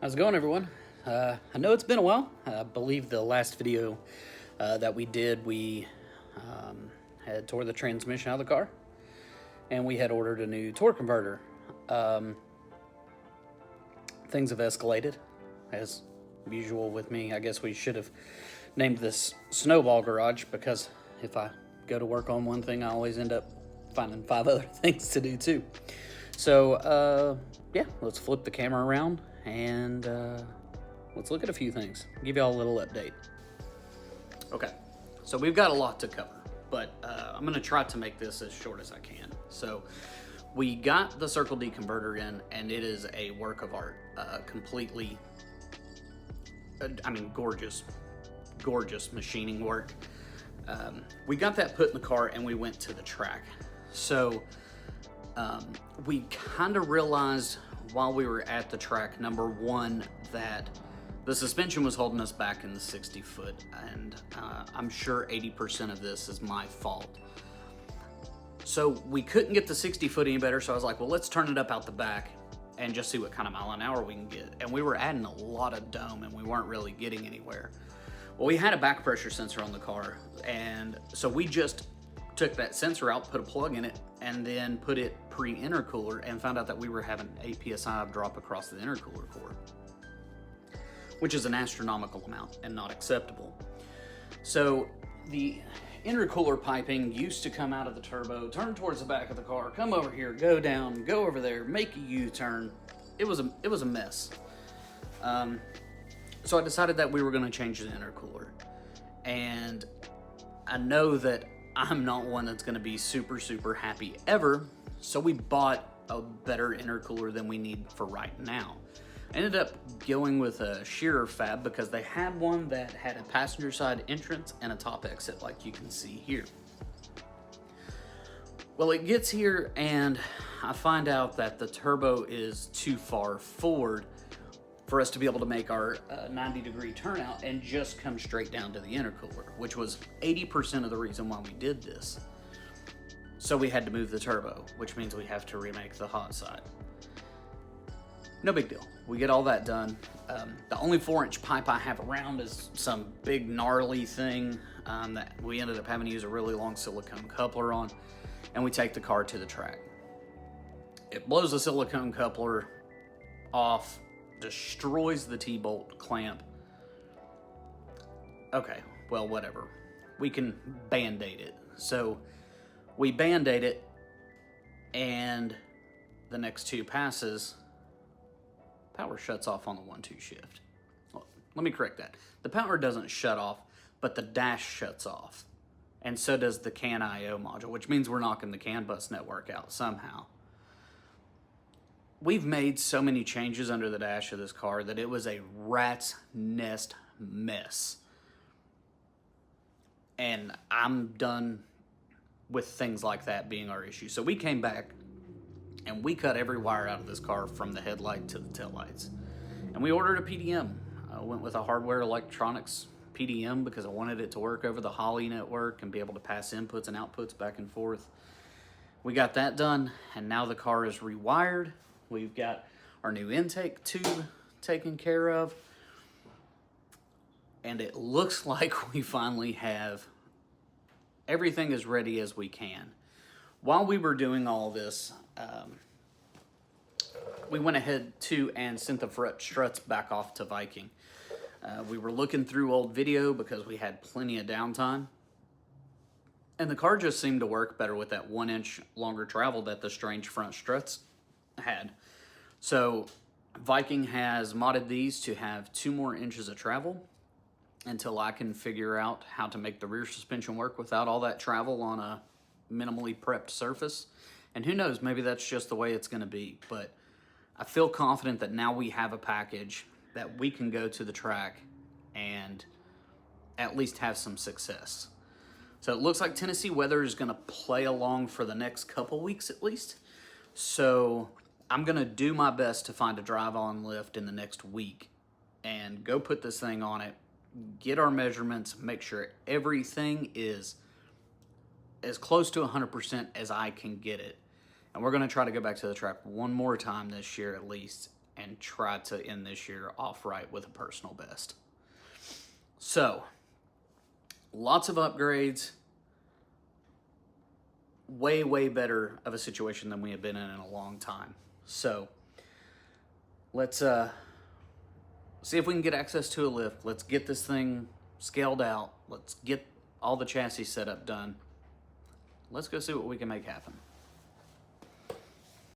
How's it going, everyone? I know it's been a while. I believe the last video that we did, we had tore the transmission out of the car, and we had ordered a new torque converter. Things have escalated, as usual with me. I guess we should have named this Snowball Garage, because if I go to work on one thing, I always end up finding 5 other things to do too. So, yeah, let's flip the camera around and let's look at a few things. Give y'all a little update. Okay, so we've got a lot to cover, but I'm gonna try to make this as short as I can. So we got the Circle D converter in, and it is a work of art. Completely, gorgeous machining work. We got that put in the car and we went to the track. So we kind of realized while we were at the track, number one, that the suspension was holding us back in the 60 foot, and I'm sure 80% of this is my fault. So we couldn't get the 60 foot any better, so I was like, well, let's turn it up out the back and just see what kind of mile an hour we can get. And we were adding a lot of dome and we weren't really getting anywhere. Well, we had a back pressure sensor on the car, and so we just took that sensor out, put a plug in it, and then put it pre-intercooler, and found out that we were having 8 psi drop across the intercooler core, which is an astronomical amount and not acceptable. So the intercooler piping used to come out of the turbo, turn towards the back of the car, come over here, go down, go over there, make a U-turn. It was a mess. So I decided that we were going to change the intercooler, and I know that I'm not one that's going to be super happy ever, so we bought a better intercooler than we need for right now. I ended up going with a Shearer fab because they had one that had a passenger side entrance and a top exit, like you can see here. Well, it gets here and I find out that the turbo is too far forward for us to be able to make our 90-degree turnout and just come straight down to the intercooler, which was 80% of the reason why we did this. So we had to move the turbo, which means we have to remake the hot side. No big deal. We get all that done. The only 4-inch pipe I have around is some big gnarly thing that we ended up having to use a really long silicone coupler on, and we take the car to the track. It blows the silicone coupler off, destroys the T-bolt clamp. Okay, well, whatever. We can band-aid it. So we band-aid it, and the next 2 passes, power shuts off on the 1-2 shift. Well, let me correct that. The power doesn't shut off, but the dash shuts off. And so does the CAN IO module, which means we're knocking the CAN bus network out somehow. We've made so many changes under the dash of this car that it was a rat's nest mess. And I'm done with things like that being our issue. So we came back and we cut every wire out of this car from the headlight to the taillights. And we ordered a PDM. I went with a hardware electronics PDM because I wanted it to work over the Holley network and be able to pass inputs and outputs back and forth. We got that done, and now the car is rewired. We've got our new intake tube taken care of, and it looks like we finally have everything as ready as we can. While we were doing all this, we went ahead too and sent the front struts back off to Viking. We were looking through old video because we had plenty of downtime, and the car just seemed to work better with that 1-inch longer travel that the strange front struts had. So Viking has modded these to have 2 more inches of travel until I can figure out how to make the rear suspension work without all that travel on a minimally prepped surface. And who knows, maybe that's just the way it's going to be. But I feel confident that now we have a package that we can go to the track and at least have some success. So it looks like Tennessee weather is going to play along for the next couple weeks at least. So I'm going to do my best to find a drive-on lift in the next week and go put this thing on it, get our measurements, make sure everything is as close to 100% as I can get it. And we're going to try to go back to the track one more time this year at least and try to end this year off right with a personal best. So, lots of upgrades, way better of a situation than we have been in a long time. So, let's see if we can get access to a lift. Let's get this thing scaled out. Let's get all the chassis setup done. Let's go see what we can make happen.